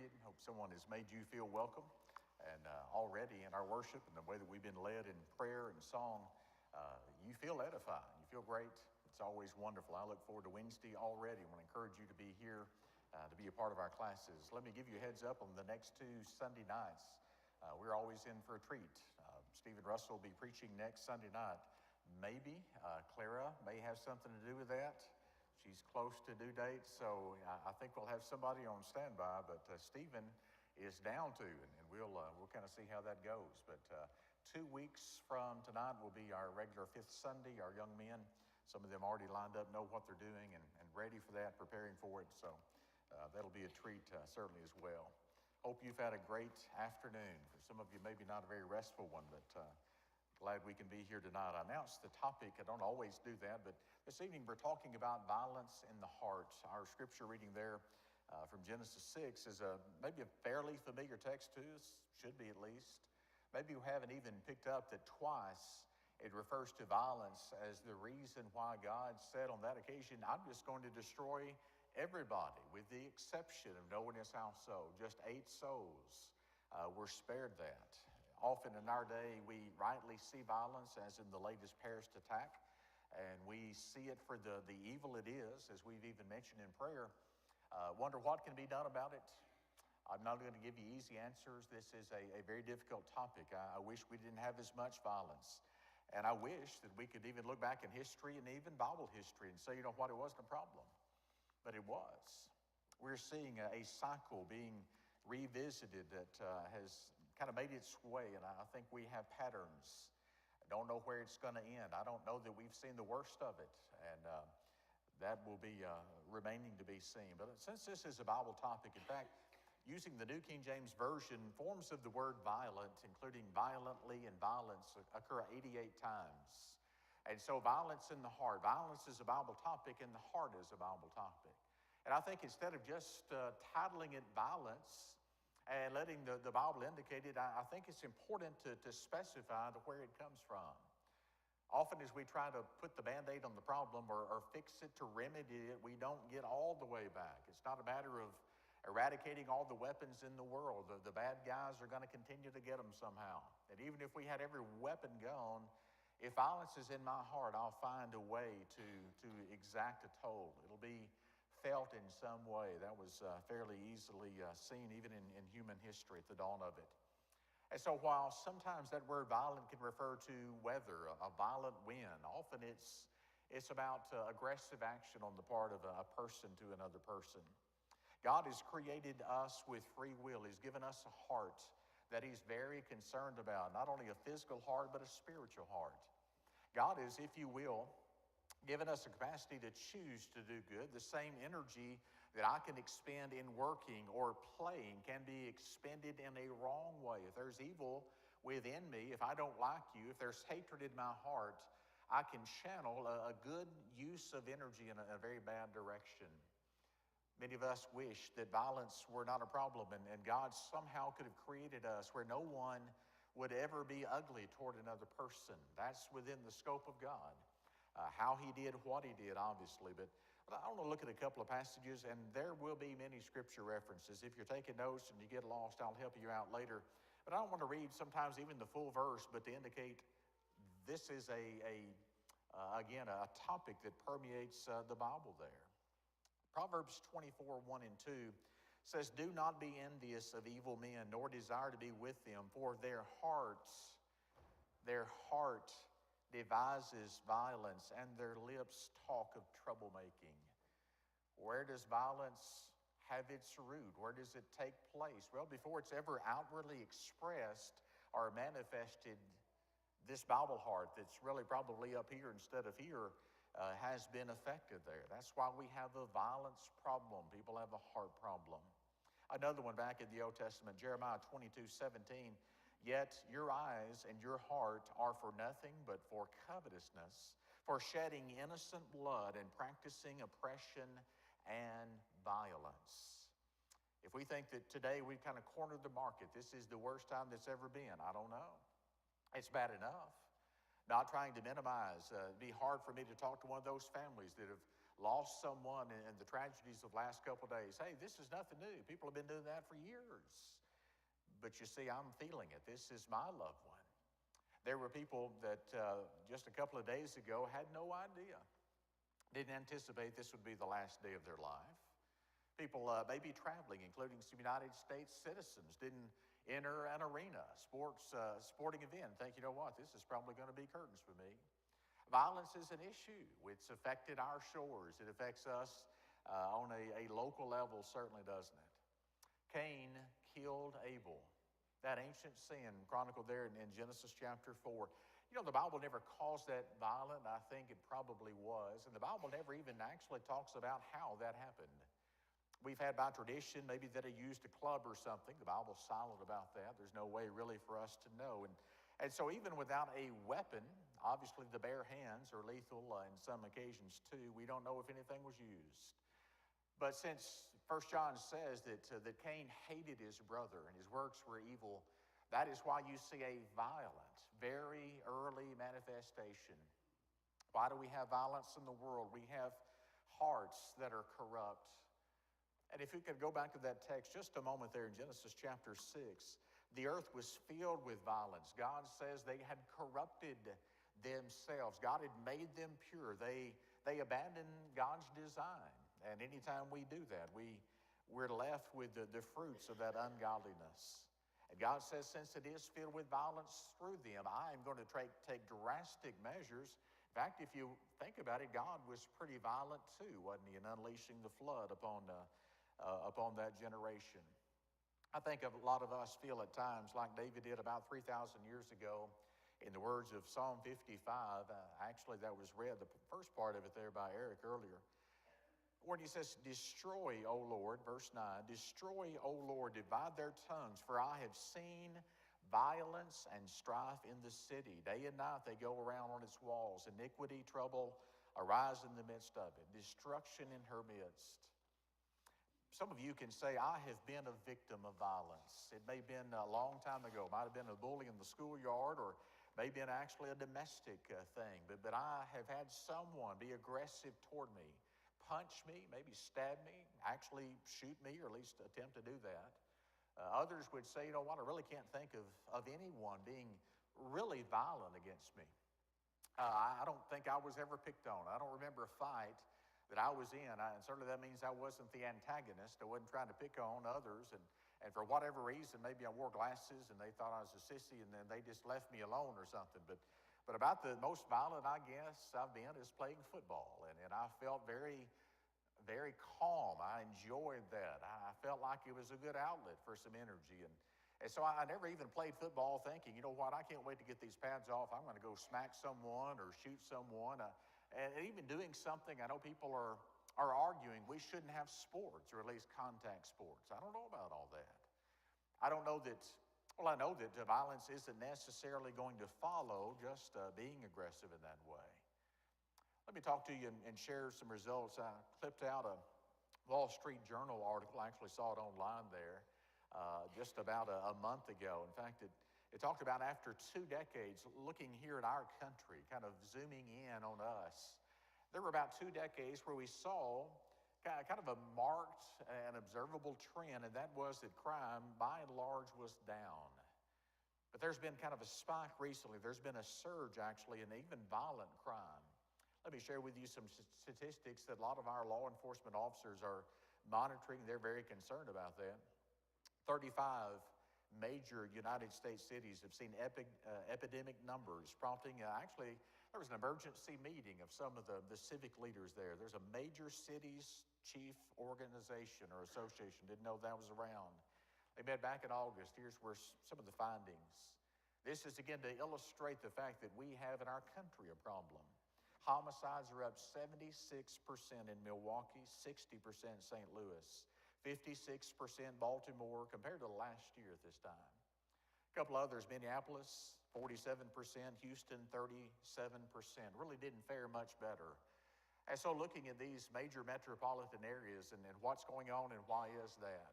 appreciate it. Hope someone has made you feel welcome. And already in our worship and the way that we've been led in prayer and song, you feel edified. You feel great. It's always wonderful. I look forward to Wednesday already. I want to encourage you to be here to be a part of our classes. Let me give you a heads up on the next 2 Sunday nights. We're always in for a treat. Stephen Russell will be preaching next Sunday night. Maybe Clara may have something to do with that. She's close to due date, so I think we'll have somebody on standby, but Stephen is down to, and we'll kind of see how that goes. But 2 weeks from tonight will be our regular 5th Sunday. Our young men, some of them already lined up, know what they're doing and ready for that, preparing for it. So that'll be a treat certainly as well. Hope you've had a great afternoon. For some of you, maybe not a very restful one, but glad we can be here tonight. I announced the topic. I don't always do that, but this evening we're talking about violence in the heart. Our scripture reading there from Genesis 6 is maybe a fairly familiar text to us, should be at least. Maybe you haven't even picked up that twice it refers to violence as the reason why God said on that occasion, I'm just going to destroy everybody, with the exception of Noah and his household. Just 8 souls were spared that. Often in our day, we rightly see violence as in the latest Paris attack, and we see it for the evil it is, as we've even mentioned in prayer. Wonder what can be done about it? I'm not going to give you easy answers. This is a very difficult topic. I wish we didn't have as much violence. And I wish that we could even look back in history and even Bible history and say, you know what, it wasn't a problem. But it was. We're seeing a cycle being revisited that has kind of made its way, and I think we have patterns. I don't know where it's going to end. I don't know that we've seen the worst of it, and that will be remaining to be seen. But since this is a Bible topic, in fact, using the New King James Version, forms of the word violent, including violently and violence, occur 88 times. And so violence in the heart. Violence is a Bible topic, and the heart is a Bible topic. And I think instead of just titling it violence and letting the Bible indicate it, I think it's important to specify where it comes from. Often as we try to put the Band-Aid on the problem or fix it to remedy it, we don't get all the way back. It's not a matter of eradicating all the weapons in the world. The bad guys are going to continue to get them somehow. And even if we had every weapon gone, if violence is in my heart, I'll find a way to exact a toll. It'll be felt in some way. That was fairly easily seen even in human history at the dawn of it. And so while sometimes that word violent can refer to weather, a violent wind, often it's about aggressive action on the part of a person to another person. God has created us with free will. He's given us a heart that He's very concerned about, not only a physical heart, but a spiritual heart. God is, if you will, given us a capacity to choose to do good. The same energy that I can expend in working or playing can be expended in a wrong way. If there's evil within me, if I don't like you, if there's hatred in my heart, I can channel a good use of energy in a very bad direction. Many of us wish that violence were not a problem, and God somehow could have created us where no one would ever be ugly toward another person. That's within the scope of God. How He did what He did, obviously. But I want to look at a couple of passages, and there will be many scripture references. If you're taking notes and you get lost, I'll help you out later. But I don't want to read sometimes even the full verse, but to indicate this is again, a topic that permeates the Bible there. Proverbs 24, 1 and 2 says, do not be envious of evil men, nor desire to be with them, for their heart devises violence, and their lips talk of troublemaking. Where does violence have its root? Where does it take place? Well, before it's ever outwardly expressed or manifested, this Bible heart that's really probably up here instead of here has been affected there. That's why we have a violence problem. People have a heart problem. Another one back in the Old Testament, Jeremiah 22, 17. Yet your eyes and your heart are for nothing but for covetousness, for shedding innocent blood and practicing oppression and violence. If we think that today we've kind of cornered the market, this is the worst time that's ever been, I don't know. It's bad enough. Not trying to minimize. It'd be hard for me to talk to one of those families that have lost someone in the tragedies of the last couple of days. Hey, this is nothing new. People have been doing that for years. But you see, I'm feeling it. This is my loved one. There were people that just a couple of days ago had no idea, didn't anticipate this would be the last day of their life. People may be traveling, including some United States citizens, didn't enter an arena, sporting event, think, you know what, this is probably going to be curtains for me. Violence is an issue. It's affected our shores. It affects us on a local level, certainly, doesn't it? Cain killed Abel. That ancient sin chronicled there in Genesis chapter 4. You know, the Bible never calls that violent. I think it probably was. And the Bible never even actually talks about how that happened. We've had by tradition maybe that he used a club or something. The Bible's silent about that. There's no way really for us to know. And so even without a weapon, obviously the bare hands are lethal in some occasions too. We don't know if anything was used. But since 1 John says that Cain hated his brother and his works were evil, that is why you see a violent, very early manifestation. Why do we have violence in the world? We have hearts that are corrupt. And if we could go back to that text just a moment there in Genesis chapter 6, the earth was filled with violence. God says they had corrupted themselves. God had made them pure. They abandoned God's design. And anytime we do that, we're left with the fruits of that ungodliness. And God says, since it is filled with violence through them, I am going to take drastic measures. In fact, if you think about it, God was pretty violent too, wasn't he, in unleashing the flood upon that generation. I think a lot of us feel at times like David did about 3,000 years ago in the words of Psalm 55. Actually, that was read, the first part of it there by Eric earlier. When he says, destroy, O Lord, verse 9, destroy, O Lord, divide their tongues, for I have seen violence and strife in the city. Day and night they go around on its walls. Iniquity, trouble arise in the midst of it. Destruction in her midst. Some of you can say, I have been a victim of violence. It may have been a long time ago. It might have been a bully in the schoolyard, or may have been actually a domestic thing. But I have had someone be aggressive toward me, punch me, maybe stab me, actually shoot me, or at least attempt to do that. Others would say, you know what, I really can't think of anyone being really violent against me. I don't think I was ever picked on. I don't remember a fight that I was in, and certainly that means I wasn't the antagonist. I wasn't trying to pick on others, and for whatever reason, maybe I wore glasses and they thought I was a sissy, and then they just left me alone or something. But about the most violent, I guess, I've been is playing football, and I felt very, very calm. I enjoyed that. I felt like it was a good outlet for some energy, and so I never even played football thinking, you know what, I can't wait to get these pads off. I'm going to go smack someone or shoot someone. And even doing something, I know people are arguing we shouldn't have sports, or at least contact sports. I don't know about all that. I don't know that, well, I know that violence isn't necessarily going to follow just being aggressive in that way. Let me talk to you and share some results. I clipped out a Wall Street Journal article. I actually saw it online there just about a month ago. In fact, it talked about after 2 decades, looking here at our country, kind of zooming in on us. There were about 2 decades where we saw kind of a marked and observable trend, and that was that crime, by and large, was down. But there's been kind of a spike recently. There's been a surge, actually, in even violent crime. Let me share with you some statistics that a lot of our law enforcement officers are monitoring. They're very concerned about that. 35 major United States cities have seen epidemic numbers, prompting actually, there was an emergency meeting of some of the civic leaders there. There's a major cities chief organization or association, didn't know that was around. They met back in August. Here's where some of the findings. This is again to illustrate the fact that we have in our country a problem. Homicides are up 76% in Milwaukee, 60% in St. Louis. 56% Baltimore compared to last year at this time. A couple others, Minneapolis, 47%, Houston, 37%. Really didn't fare much better. And so looking at these major metropolitan areas and what's going on and why is that?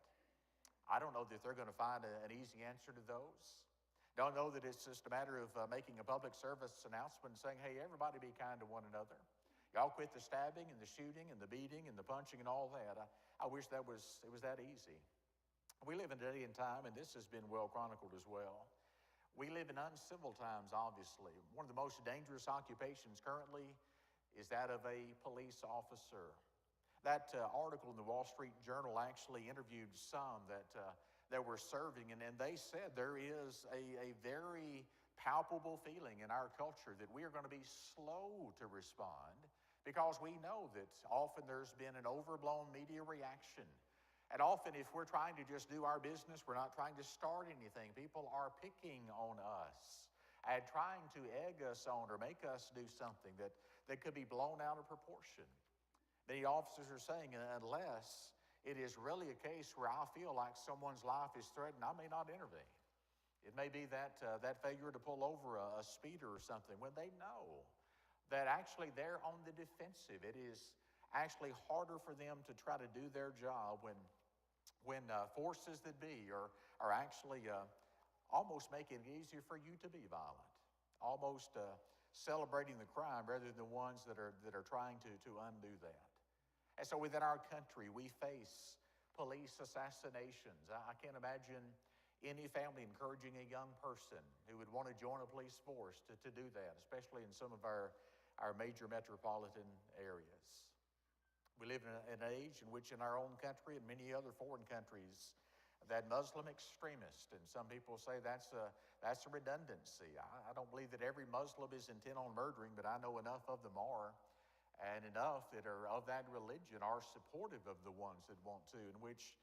I don't know that they're going to find an easy answer to those. Don't know that it's just a matter of making a public service announcement saying, hey, everybody be kind to one another. Y'all quit the stabbing and the shooting and the beating and the punching and all that. I wish it was that easy. We live in a day and time, and this has been well chronicled as well. We live in uncivil times, obviously. One of the most dangerous occupations currently is that of a police officer. That article in the Wall Street Journal actually interviewed some that were serving, and they said there is a very palpable feeling in our culture that we are going to be slow to respond because we know that often there's been an overblown media reaction. And often if we're trying to just do our business, we're not trying to start anything, people are picking on us and trying to egg us on or make us do something that could be blown out of proportion. Many officers are saying, unless it is really a case where I feel like someone's life is threatened, I may not intervene. It may be that failure to pull over a speeder or something when they know that actually they're on the defensive. It is actually harder for them to try to do their job when forces that be are actually almost making it easier for you to be violent, almost celebrating the crime rather than the ones that are trying to undo that. And so within our country, we face police assassinations. I can't imagine any family encouraging a young person who would want to join a police force to do that, especially in some of our major metropolitan areas. We live in an age in which in our own country and many other foreign countries, that Muslim extremist, and some people say that's a redundancy. I don't believe that every Muslim is intent on murdering, but I know enough of them are, and enough that are of that religion are supportive of the ones that want to, in which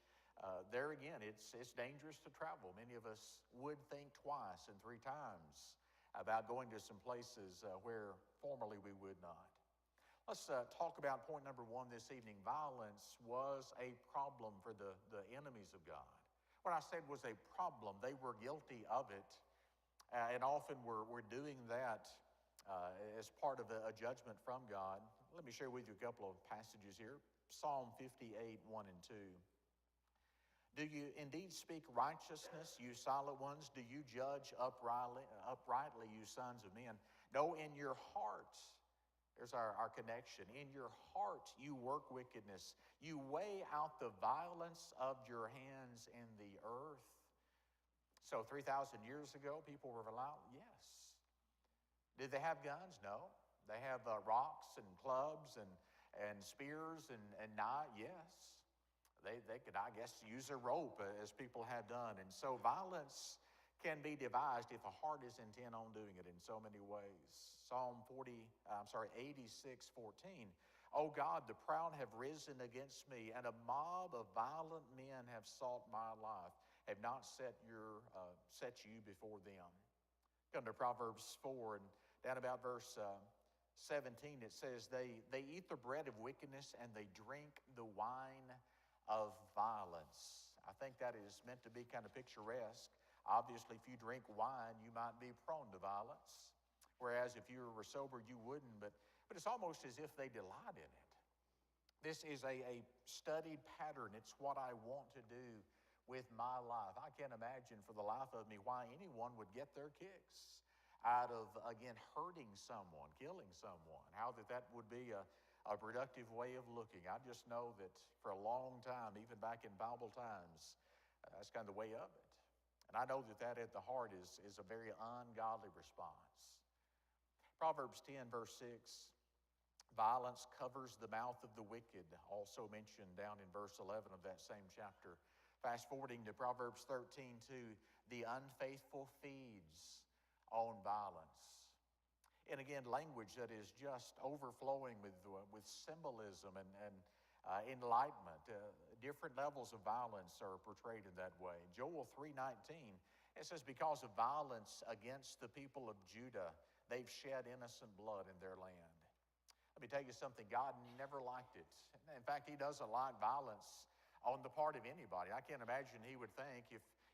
there again, it's dangerous to travel. Many of us would think twice and three times about going to some places where formerly we would not. Let's talk about point number one this evening. Violence was a problem for the enemies of God. What I said was a problem. They were guilty of it, and often were doing that as part of a judgment from God. Let me share with you a couple of passages here. Psalm 58, 1 and 2. Do you indeed speak righteousness, you silent ones? Do you judge uprightly, you sons of men? No, in your heart, there's our connection. In your heart, you work wickedness. You weigh out the violence of your hands in the earth. So 3,000 years ago, people were violent? Yes. Did they have guns? No. They have rocks and clubs and spears and knives? Yes. They could, I guess, use a rope as people have done. And so violence can be devised if a heart is intent on doing it in so many ways. Psalm 86:14. Oh God, the proud have risen against me, and a mob of violent men have sought my life, have not set you before them. Come to Proverbs 4, and down about verse 17, it says, they eat the bread of wickedness, and they drink the wine of violence. I think that is meant to be kind of picturesque. Obviously, if you drink wine, you might be prone to violence. Whereas if you were sober, you wouldn't. But it's almost as if they delight in it. This is a studied pattern. It's what I want to do with my life. I can't imagine for the life of me why anyone would get their kicks out of, again, hurting someone, killing someone. How that would be a productive way of looking. I just know that for a long time, even back in Bible times, that's kind of the way of it. And I know that at the heart is a very ungodly response. Proverbs 10, verse 6, violence covers the mouth of the wicked, also mentioned down in verse 11 of that same chapter. Fast forwarding to Proverbs 13, 2, the unfaithful feeds on violence. And again, language that is just overflowing with symbolism and enlightenment. Different levels of violence are portrayed in that way. Joel 3:19, it says, because of violence against the people of Judah, they've shed innocent blood in their land. Let me tell you something, God never liked it. In fact, He doesn't like violence on the part of anybody. I can't imagine He would think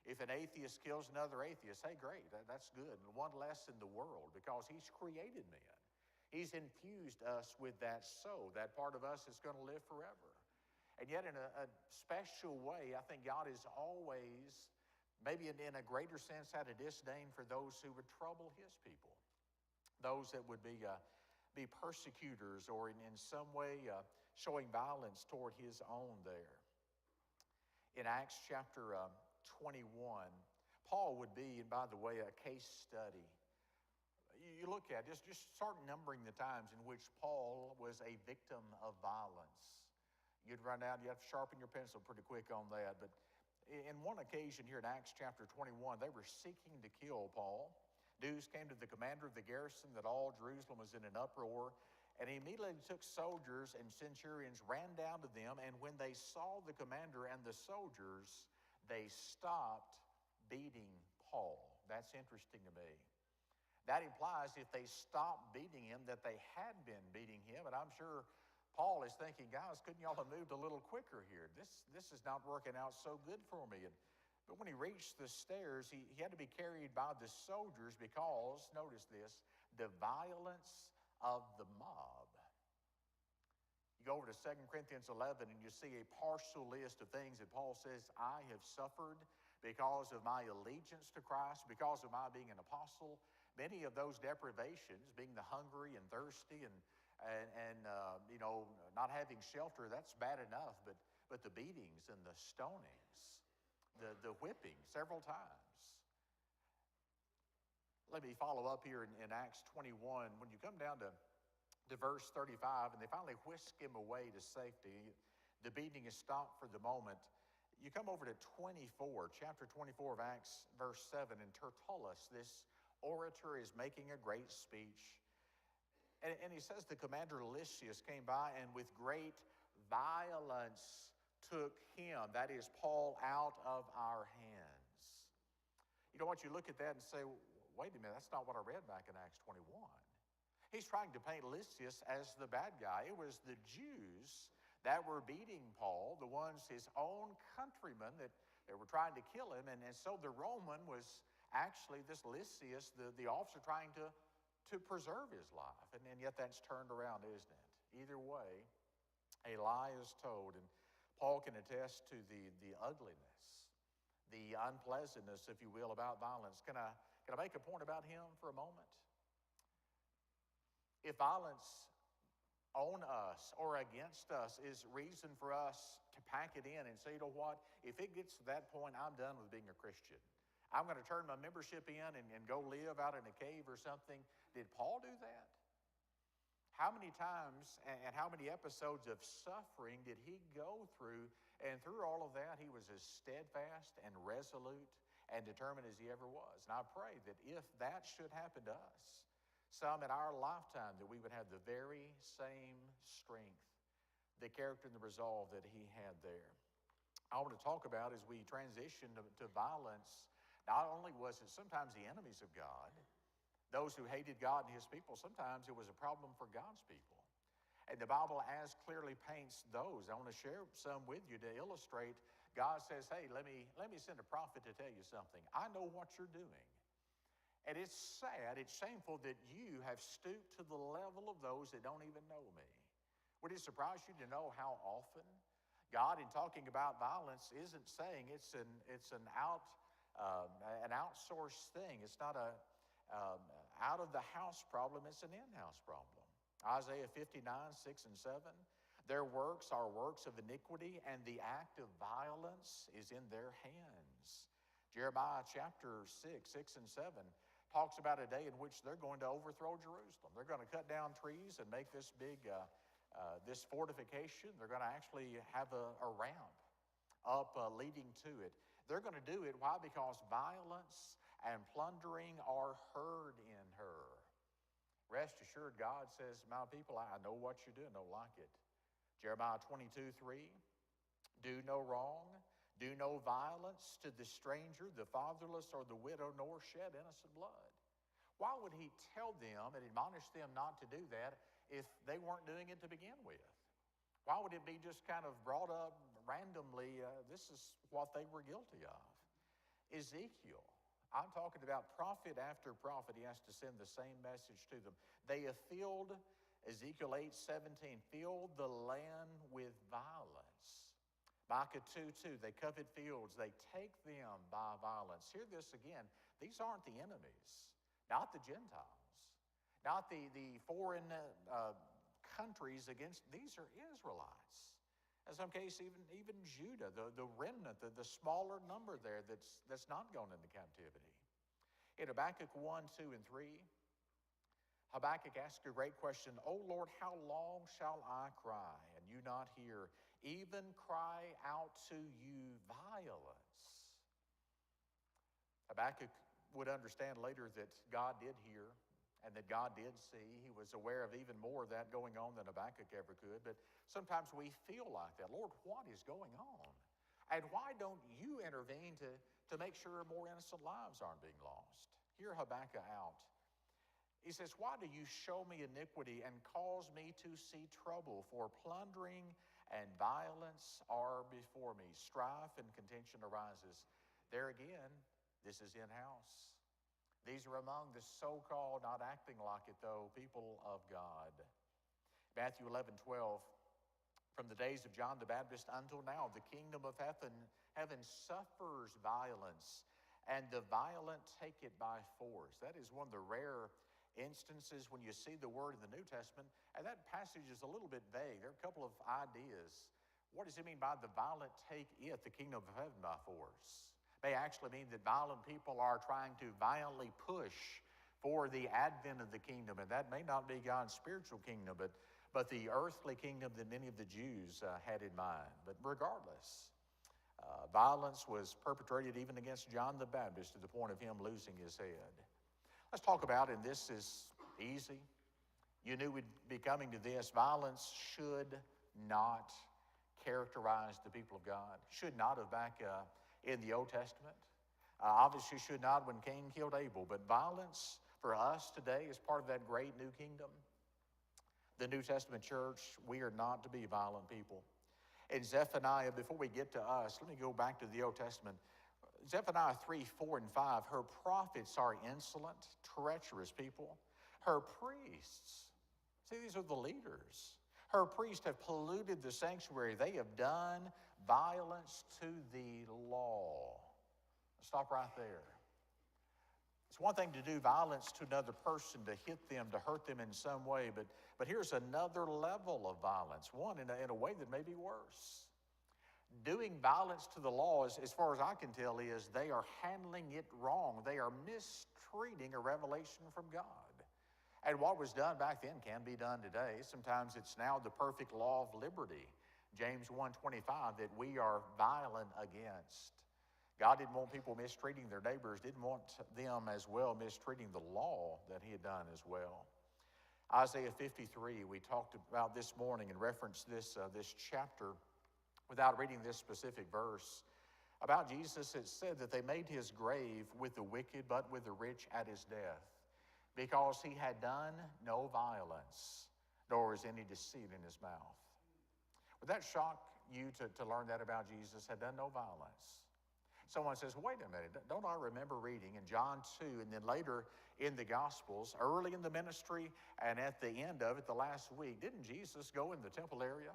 if an atheist kills another atheist, hey, great, that's good. And one less in the world, because He's created men. He's infused us with that soul. That part of us is going to live forever. And yet in a special way, I think God is always, maybe in a greater sense, had a disdain for those who would trouble His people. Those that would be be persecutors or in some way showing violence toward his own there. In Acts chapter 21, Paul would be, and by the way, a case study. You look at it, just start numbering the times in which Paul was a victim of violence. You'd run out, you have to sharpen your pencil pretty quick on that. But in one occasion here in Acts chapter 21, they were seeking to kill Paul. News came to the commander of the garrison that all Jerusalem was in an uproar, and he immediately took soldiers and centurions, ran down to them, and when they saw the commander and the soldiers, they stopped beating Paul. That's interesting to me. That implies if they stopped beating him, that they had been beating him, and I'm sure Paul is thinking, guys, couldn't y'all have moved a little quicker here? This is not working out so good for me. But when he reached the stairs, he had to be carried by the soldiers because, notice this, the violence of the mob. You go over to 2 Corinthians 11 and you see a partial list of things that Paul says, I have suffered because of my allegiance to Christ, because of my being an apostle. Many of those deprivations, being the hungry and thirsty and not having shelter, that's bad enough. But the beatings and the stonings, the whipping several times. Let me follow up here in Acts 21. When you come down to verse 35, and they finally whisk him away to safety, the beating is stopped for the moment. You come over to 24, chapter 24 of Acts, verse 7, and Tertullus, this orator, is making a great speech. And he says the commander Lysias came by and with great violence took him, that is Paul, out of our hands. You know what, you look at that and say, wait a minute, that's not what I read back in Acts 21. He's trying to paint Lysias as the bad guy. It was the Jews that were beating Paul, the ones, his own countrymen that were trying to kill him. And so the Roman was actually this Lysias, the officer, trying to preserve his life. And yet that's turned around, isn't it? Either way, a lie is told. And Paul can attest to the ugliness, the unpleasantness, if you will, about violence. Can I make a point about him for a moment? If violence on us or against us is reason for us to pack it in and say, you know what, if it gets to that point, I'm done with being a Christian. I'm going to turn my membership in and go live out in a cave or something. Did Paul do that? How many times and how many episodes of suffering did he go through? And through all of that, he was as steadfast and resolute and determined as he ever was. And I pray that if that should happen to us, some in our lifetime, that we would have the very same strength, the character and the resolve that he had there. I want to talk about, as we transition to violence, not only was it sometimes the enemies of God, those who hated God and his people, sometimes it was a problem for God's people. And the Bible as clearly paints those. I want to share some with you to illustrate. God says, hey, let me send a prophet to tell you something. I know what you're doing. And it's sad, it's shameful that you have stooped to the level of those that don't even know me. Would it surprise you to know how often God, in talking about violence, isn't saying it's an outsourced thing. It's not a out of the house problem, it's an in-house problem. Isaiah 59, 6 and 7. Their works are works of iniquity, and the act of violence is in their hands. Jeremiah chapter 6 and 7 talks about a day in which they're going to overthrow Jerusalem. They're going to cut down trees and make this big, this fortification. They're going to actually have a ramp up leading to it. They're going to do it. Why? Because violence and plundering are heard in her. Rest assured, God says, my people, I know what you're doing, don't like it. Jeremiah 22, 3, do no wrong, do no violence to the stranger, the fatherless, or the widow, nor shed innocent blood. Why would he tell them and admonish them not to do that if they weren't doing it to begin with? Why would it be just kind of brought up randomly? This is what they were guilty of. Ezekiel, I'm talking about prophet after prophet. He has to send the same message to them. They have filled, Ezekiel 8:17, filled the land with violence. Micah 2:2, they covet fields, they take them by violence. Hear this again, these aren't the enemies, not the Gentiles. not the foreign countries against, these are Israelites. In some cases, even Judah, the remnant, the smaller number there that's not gone into captivity. In Habakkuk 1, 2, and 3, Habakkuk asks a great question. "O Lord, how long shall I cry and you not hear, even cry out to you violence?" Habakkuk would understand later that God did hear and that God did see. He was aware of even more of that going on than Habakkuk ever could. But sometimes we feel like that. Lord, what is going on? And why don't you intervene to make sure more innocent lives aren't being lost? Hear Habakkuk out. He says, "Why do you show me iniquity and cause me to see trouble? For plundering and violence are before me. Strife and contention arises." There again, this is in-house. These are among the so-called, not acting like it though, people of God. Matthew 11:12, "From the days of John the Baptist until now, the kingdom of heaven suffers violence, and the violent take it by force." That is one of the rare instances when you see the word in the New Testament, and that passage is a little bit vague. There are a couple of ideas. What does it mean by the violent take it, the kingdom of heaven, by force? It may actually mean that violent people are trying to violently push for the advent of the kingdom, and that may not be God's spiritual kingdom, but the earthly kingdom that many of the Jews had in mind. But regardless, violence was perpetrated even against John the Baptist to the point of him losing his head. Let's talk about, and this is easy. You knew we'd be coming to this. Violence should not characterize the people of God. Should not have back in the Old Testament. Obviously should not when Cain killed Abel. But violence for us today is part of that great new kingdom. The New Testament church, we are not to be violent people. In Zephaniah, before we get to us, let me go back to the Old Testament. Zephaniah 3, 4, and 5, "Her prophets are insolent, treacherous people. Her priests," see, these are the leaders. "Her priests have polluted the sanctuary. They have done violence to the law." Stop right there. It's one thing to do violence to another person, to hit them, to hurt them in some way, but here's another level of violence, one in a way that may be worse. Doing violence to the law, as far as I can tell, is they are handling it wrong. They are mistreating a revelation from God. And what was done back then can be done today. Sometimes it's now the perfect law of liberty. James 1:25, that we are violent against. God didn't want people mistreating their neighbors, didn't want them as well mistreating the law that he had done as well. Isaiah 53, we talked about this morning and referenced this chapter without reading this specific verse. About Jesus, it said that they made his grave with the wicked, but with the rich at his death, because he had done no violence, nor is any deceit in his mouth. Would that shock you to learn that about Jesus? Had done no violence. Someone says, wait a minute, don't I remember reading in John 2 and then later in the Gospels, early in the ministry and at the end of it, the last week, didn't Jesus go in the temple area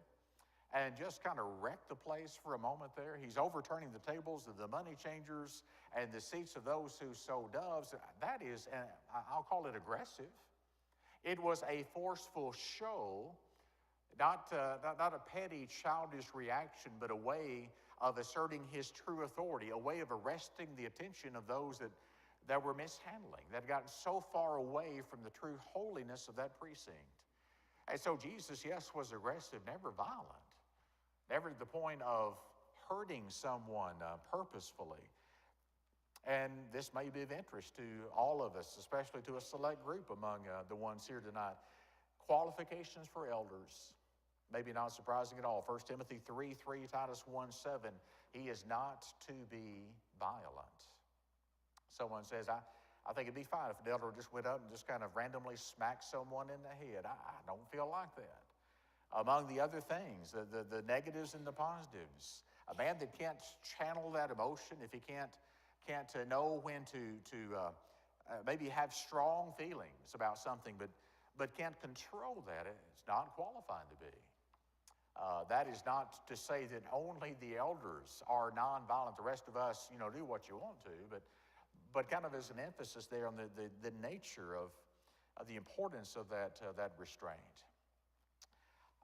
and just kind of wreck the place for a moment there? He's overturning the tables of the money changers and the seats of those who sold doves. That is, I'll call it aggressive. It was a forceful show, not a petty, childish reaction, but a way of asserting his true authority, a way of arresting the attention of those that were mishandling, that had gotten so far away from the true holiness of that precinct. And so Jesus, yes, was aggressive, never violent, never to the point of hurting someone purposefully. And this may be of interest to all of us, especially to a select group among the ones here tonight. Qualifications for elders. Maybe not surprising at all. 1 Timothy 3:3, Titus 1:7, he is not to be violent. Someone says, I think it'd be fine if an elder just went up and just kind of randomly smacked someone in the head. I don't feel like that. Among the other things, the negatives and the positives, a man that can't channel that emotion, if he can't know when to maybe have strong feelings about something, but can't control that, it's not qualified to be. That is not to say that only the elders are nonviolent. The rest of us, do what you want to, but kind of as an emphasis there on the nature of the importance of that restraint.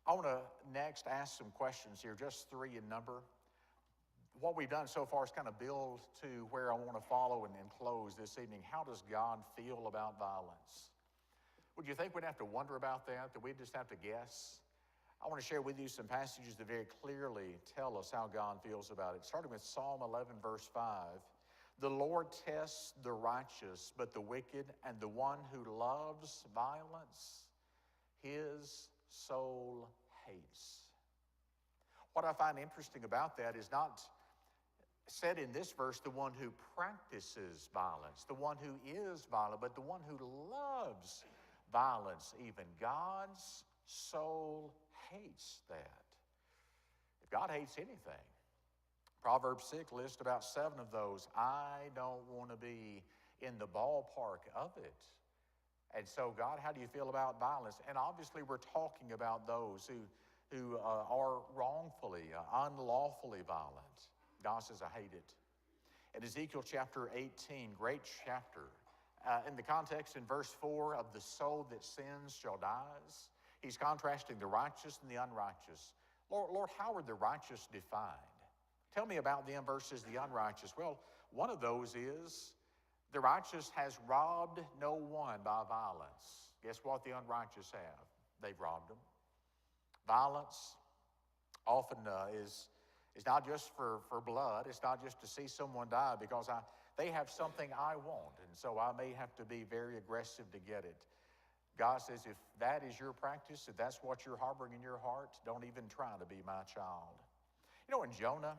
I want to next ask some questions here, just 3 in number. What we've done so far is kind of build to where I want to follow and close this evening. How does God feel about violence? Would you think we'd have to wonder about that we'd just have to guess? I want to share with you some passages that very clearly tell us how God feels about it. Starting with Psalm 11, verse 5. The Lord tests the righteous, but the wicked and the one who loves violence, his soul hates. What I find interesting about that is not said in this verse the one who practices violence, the one who is violent, but the one who loves violence even. God's soul hates that. If God hates anything, Proverbs 6 lists about 7 of those. I don't want to be in the ballpark of it. And so, God, how do you feel about violence? And obviously we're talking about those who are wrongfully, unlawfully violent. God says, I hate it. In Ezekiel chapter 18, great chapter, in the context in verse 4 of the soul that sins shall die, he's contrasting the righteous and the unrighteous. Lord, how are the righteous defined? Tell me about them versus the unrighteous. Well, one of those is the righteous has robbed no one by violence. Guess what the unrighteous have? They've robbed them. Violence often is not just for blood. It's not just to see someone die because they have something I want, and so I may have to be very aggressive to get it. God says, if that is your practice, if that's what you're harboring in your heart, don't even try to be my child. You know, in Jonah,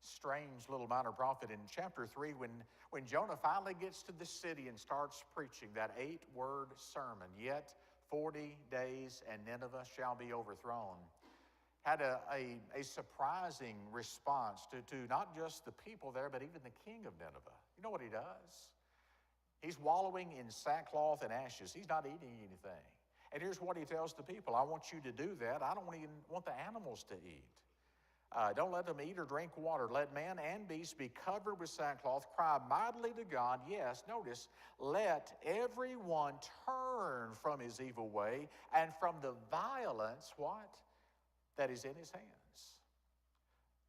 strange little minor prophet, in chapter 3, when Jonah finally gets to the city and starts preaching that 8-word sermon, yet 40 days and Nineveh shall be overthrown, had a surprising response to not just the people there, but even the king of Nineveh. You know what he does? He's wallowing in sackcloth and ashes. He's not eating anything. And here's what he tells the people. I want you to do that. I don't even want the animals to eat. Don't let them eat or drink water. Let man and beast be covered with sackcloth. Cry mightily to God. Yes, notice, let everyone turn from his evil way and from the violence, what? That is in his hands.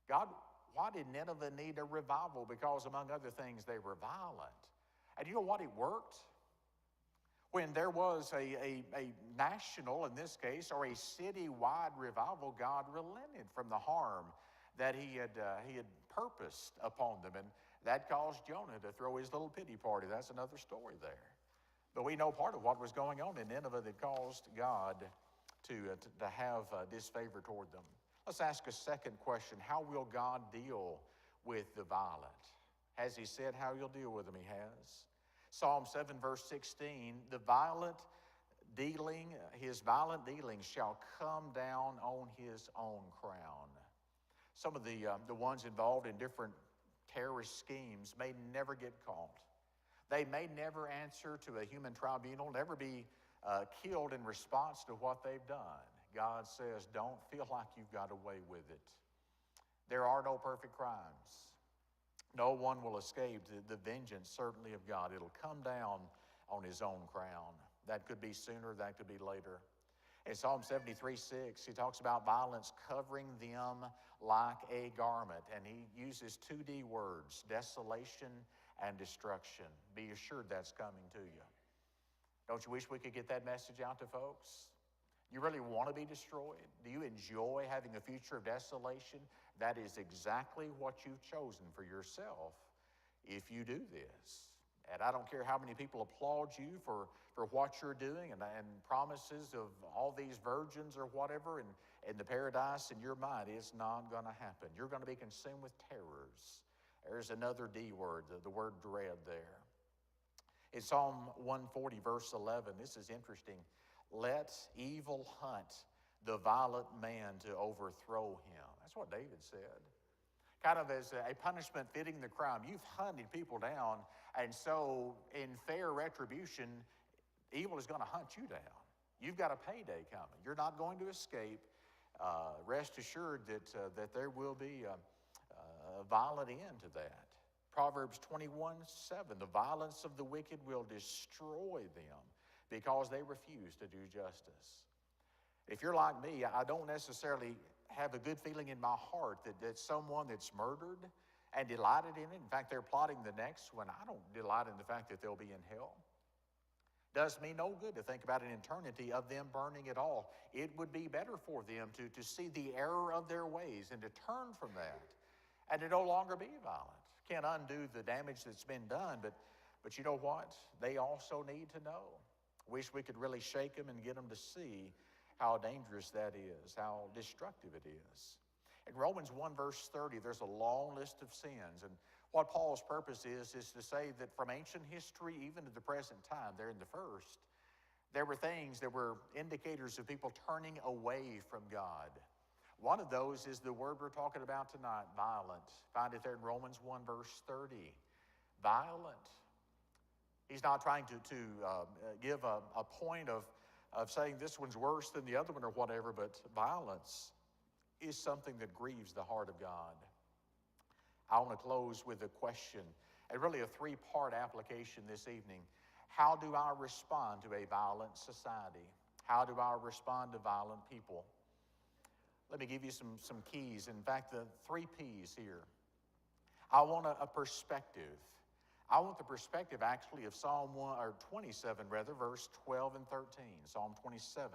God, why did Nineveh need a revival? Because among other things, they were violent. And you know what? It worked. When there was a national, in this case, or a city-wide revival, God relented from the harm that he had purposed upon them. And that caused Jonah to throw his little pity party. That's another story there. But we know part of what was going on in Nineveh that caused God to have disfavor toward them. Let's ask a second question. How will God deal with the violent? Has he said how he'll deal with them? He has. Psalm 7, verse 16, his violent dealings shall come down on his own crown. Some of the ones involved in different terrorist schemes may never get caught. They may never answer to a human tribunal, never be killed in response to what they've done. God says, don't feel like you've got away with it. There are no perfect crimes. No one will escape the vengeance, certainly, of God. It'll come down on his own crown. That could be sooner, that could be later. In Psalm 73:6, he talks about violence covering them like a garment. And he uses 2 D words, desolation and destruction. Be assured that's coming to you. Don't you wish we could get that message out to folks? You really want to be destroyed? Do you enjoy having a future of desolation? That is exactly what you've chosen for yourself if you do this. And I don't care how many people applaud you for what you're doing and promises of all these virgins or whatever and the paradise in your mind. It's not going to happen. You're going to be consumed with terrors. There's another D word, the word dread there. In Psalm 140, verse 11, this is interesting. Let evil hunt the violent man to overthrow him. That's what David said. Kind of as a punishment fitting the crime. You've hunted people down, and so in fair retribution, evil is going to hunt you down. You've got a payday coming. You're not going to escape. Rest assured that there will be a violent end to that. Proverbs 21:7, the violence of the wicked will destroy them. because they refuse to do justice. If you're like me, I don't necessarily have a good feeling in my heart that someone that's murdered and delighted in it, in fact, they're plotting the next one. I don't delight in the fact that they'll be in hell. Does me no good to think about an eternity of them burning it all. It would be better for them to see the error of their ways and to turn from that and to no longer be violent. Can't undo the damage that's been done, but you know what? They also need to know. Wish we could really shake them and get them to see how dangerous that is, how destructive it is. In Romans 1 verse 30, there's a long list of sins. And what Paul's purpose is to say that from ancient history, even to the present time, there in the first, there were things that were indicators of people turning away from God. One of those is the word we're talking about tonight, violent. Find it there in Romans 1 verse 30. Violent. He's not trying to give a point of saying this one's worse than the other one or whatever, but violence is something that grieves the heart of God. I want to close with a question, and really a three-part application this evening. How do I respond to a violent society? How do I respond to violent people? Let me give you some keys. In fact, the 3 P's here. I want a perspective. I want the perspective actually of Psalm 27, verse 12 and 13. Psalm 27.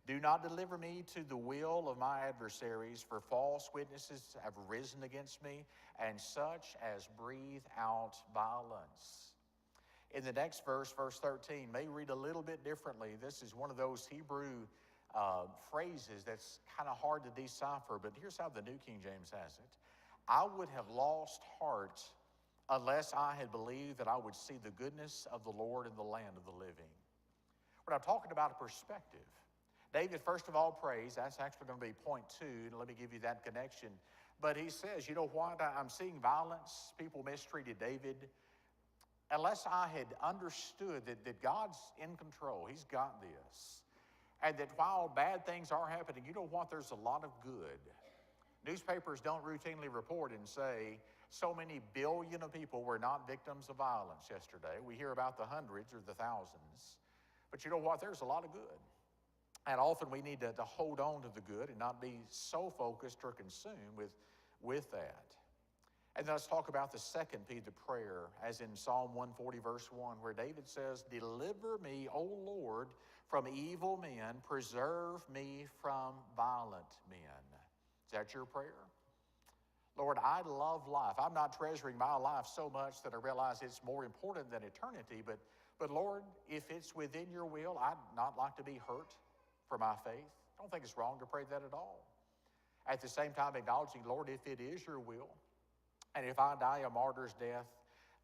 Do not deliver me to the will of my adversaries, for false witnesses have risen against me, and such as breathe out violence. In the next verse, verse 13, may read a little bit differently. This is one of those Hebrew phrases that's kind of hard to decipher, but here's how the New King James has it. I would have lost heart unless I had believed that I would see the goodness of the Lord in the land of the living. When I'm talking about a perspective, David, first of all, prays. That's actually going to be point 2, and let me give you that connection. But he says, you know what? I'm seeing violence. People mistreated David. Unless I had understood that God's in control, he's got this, and that while bad things are happening, you know what? There's a lot of good. Newspapers don't routinely report and say, so many billion of people were not victims of violence yesterday. We hear about the hundreds or the thousands. But you know what? There's a lot of good. And often we need to hold on to the good and not be so focused or consumed with that. And then let's talk about the second P, the prayer, as in Psalm 140, verse 1, where David says, deliver me, O Lord, from evil men. Preserve me from violent men. Is that your prayer? Lord, I love life. I'm not treasuring my life so much that I realize it's more important than eternity. But Lord, if it's within your will, I'd not like to be hurt for my faith. I don't think it's wrong to pray that at all. At the same time, acknowledging, Lord, if it is your will, and if I die a martyr's death,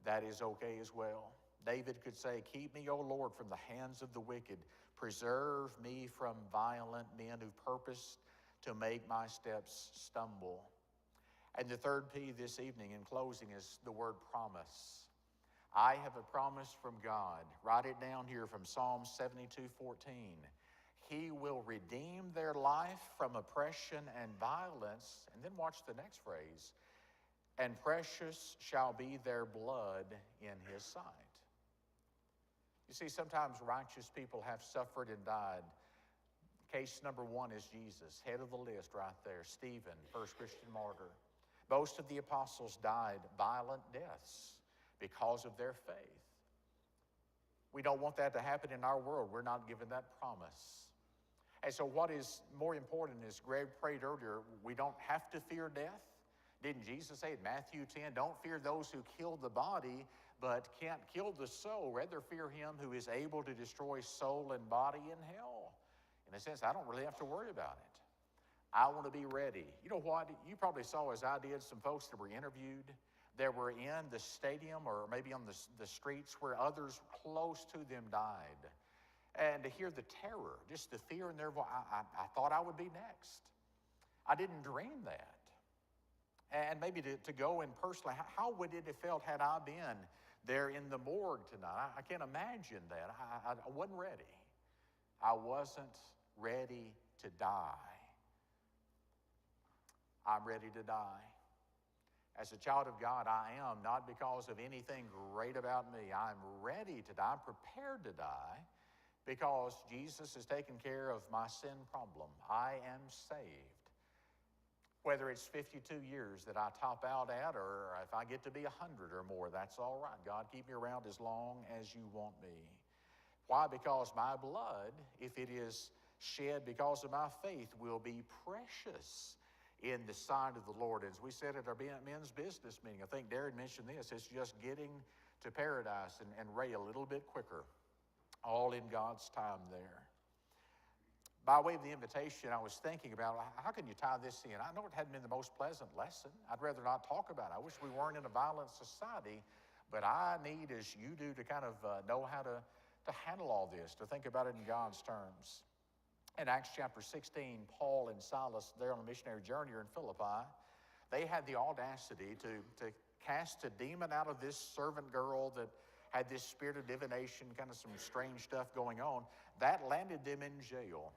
that is okay as well. David could say, keep me, O Lord, from the hands of the wicked. Preserve me from violent men who purpose to make my steps stumble. And the third P this evening in closing is the word promise. I have a promise from God. Write it down here from Psalm 72:14. He will redeem their life from oppression and violence. And then watch the next phrase. And precious shall be their blood in his sight. You see, sometimes righteous people have suffered and died. Case number 1 is Jesus, head of the list right there. Stephen, first Christian martyr. Most of the apostles died violent deaths because of their faith. We don't want that to happen in our world. We're not given that promise. And so what is more important, as Greg prayed earlier, we don't have to fear death. Didn't Jesus say in Matthew 10, don't fear those who kill the body, but can't kill the soul. Rather fear him who is able to destroy soul and body in hell. In a sense, I don't really have to worry about it. I want to be ready. You know what? You probably saw, as I did, some folks that were interviewed that were in the stadium or maybe on the streets where others close to them died. And to hear the terror, just the fear in their voice, I thought I would be next. I didn't dream that. And maybe to go and personally, how would it have felt had I been there in the morgue tonight? I can't imagine that. I wasn't ready. I wasn't ready to die. I'm ready to die. As a child of God, I am, not because of anything great about me. I'm ready to die. I'm prepared to die because Jesus has taken care of my sin problem. I am saved. Whether it's 52 years that I top out at, or if I get to be 100 or more, that's all right. God, keep me around as long as you want me. Why? Because my blood, if it is shed because of my faith, will be precious in the sight of the Lord. As we said at our men's business meeting, I think Darren mentioned this, it's just getting to paradise and Ray a little bit quicker, all in God's time there. By way of the invitation, I was thinking about how can you tie this in? I know it hadn't been the most pleasant lesson. I'd rather not talk about it. I wish we weren't in a violent society, but I need, as you do, to kind of know how to handle all this, to think about it in God's terms. In Acts chapter 16, Paul and Silas, there on a missionary journey in Philippi, they had the audacity to cast a demon out of this servant girl that had this spirit of divination, kind of some strange stuff going on. That landed them in jail.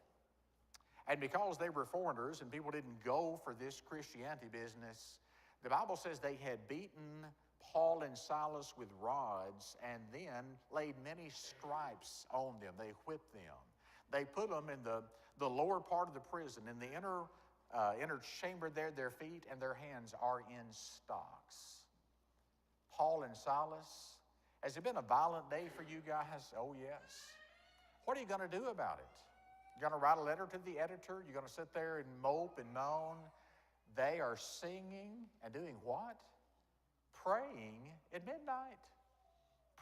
And because they were foreigners and people didn't go for this Christianity business, the Bible says they had beaten Paul and Silas with rods and then laid many stripes on them. They whipped them. They put them in the lower part of the prison. In the inner chamber there, their feet and their hands are in stocks. Paul and Silas, has it been a violent day for you guys? Oh, yes. What are you going to do about it? You're going to write a letter to the editor? You're going to sit there and mope and moan? They are singing and doing what? Praying at midnight.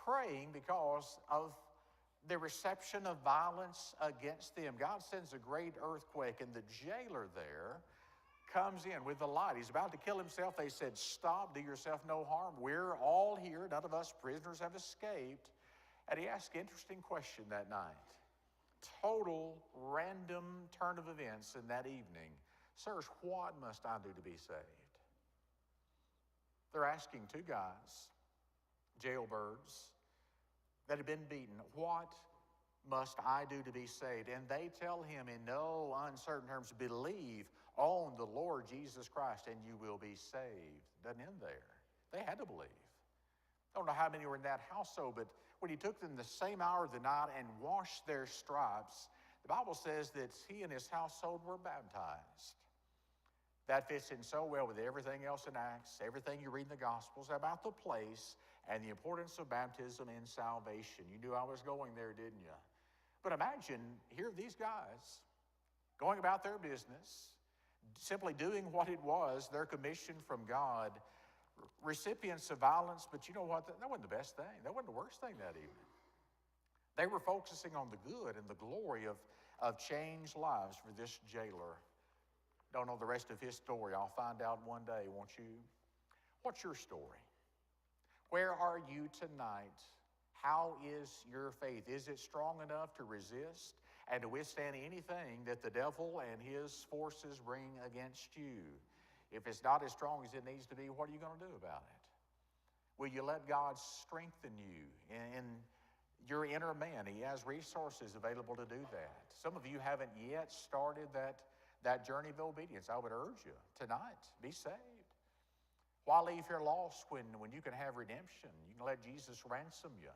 Praying because of the reception of violence against them. God sends a great earthquake, and the jailer there comes in with the light. He's about to kill himself. They said, stop, do yourself no harm. We're all here. None of us prisoners have escaped. And he asked an interesting question that night. Total random turn of events in that evening. Sirs, what must I do to be saved? They're asking two guys, jailbirds, that have been beaten, what must I do to be saved? And they tell him in no uncertain terms, believe on the Lord Jesus Christ and you will be saved. Doesn't end there. They had to believe. I don't know how many were in that household, but when he took them the same hour of the night and washed their stripes, the Bible says that he and his household were baptized. That fits in so well with everything else in Acts, everything you read in the Gospels about the place and the importance of baptism in salvation. You knew I was going there, didn't you? But imagine, here are these guys going about their business, simply doing what it was, their commission from God, recipients of violence, but you know what? That wasn't the best thing. That wasn't the worst thing that evening. They were focusing on the good and the glory of changed lives for this jailer. Don't know the rest of his story. I'll find out one day, won't you? What's your story? Where are you tonight? How is your faith? Is it strong enough to resist and to withstand anything that the devil and his forces bring against you? If it's not as strong as it needs to be, what are you going to do about it? Will you let God strengthen you in your inner man? He has resources available to do that. Some of you haven't yet started that journey of obedience. I would urge you tonight, be saved. Why leave here lost when you can have redemption? You can let Jesus ransom you.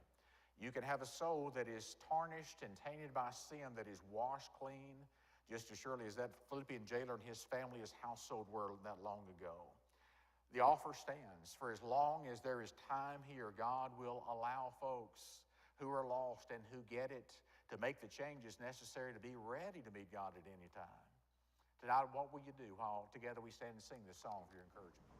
You can have a soul that is tarnished and tainted by sin that is washed clean, just as surely as that Philippian jailer and his family, his household were that long ago. The offer stands. For as long as there is time here, God will allow folks who are lost and who get it to make the changes necessary to be ready to meet God at any time. Tonight, what will you do while together we stand and sing this song for your encouragement?